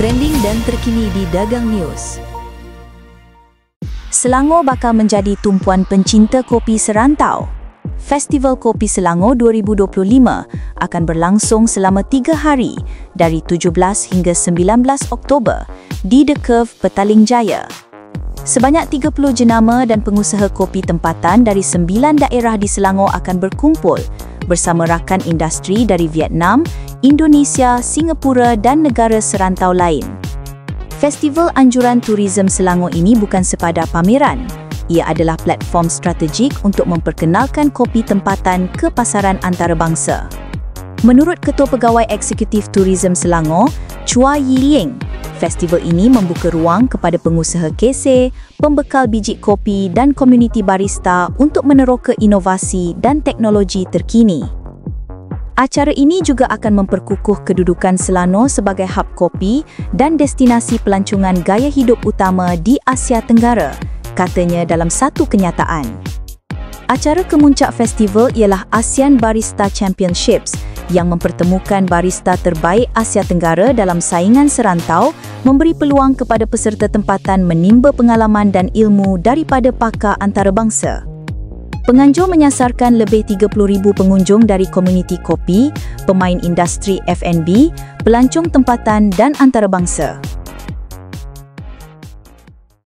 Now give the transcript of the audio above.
trending dan terkini di Dagang News. Selangor bakal menjadi tumpuan pencinta kopi serantau. Festival Kopi Selangor 2025 akan berlangsung selama 3 hari dari 17 hingga 19 Oktober di The Curve, Petaling Jaya. Sebanyak 30 jenama dan pengusaha kopi tempatan dari 9 daerah di Selangor akan berkumpul bersama rakan industri dari Vietnam, Indonesia, Singapura dan negara serantau lain. Festival Anjuran Tourism Selangor ini bukan sekadar pameran. Ia adalah platform strategik untuk memperkenalkan kopi tempatan ke pasaran antarabangsa. Menurut Ketua Pegawai Eksekutif Tourism Selangor, Chua Yi Ling, festival ini membuka ruang kepada pengusaha kese, pembekal biji kopi dan komuniti barista untuk meneroka inovasi dan teknologi terkini. Acara ini juga akan memperkukuh kedudukan Selangor sebagai hub kopi dan destinasi pelancongan gaya hidup utama di Asia Tenggara, katanya dalam satu kenyataan. Acara kemuncak festival ialah ASEAN Barista Championships yang mempertemukan barista terbaik Asia Tenggara dalam saingan serantau, memberi peluang kepada peserta tempatan menimba pengalaman dan ilmu daripada pakar antarabangsa. Penganjur menyasarkan lebih 30,000 pengunjung dari komuniti kopi, pemain industri F&B, pelancong tempatan dan antarabangsa.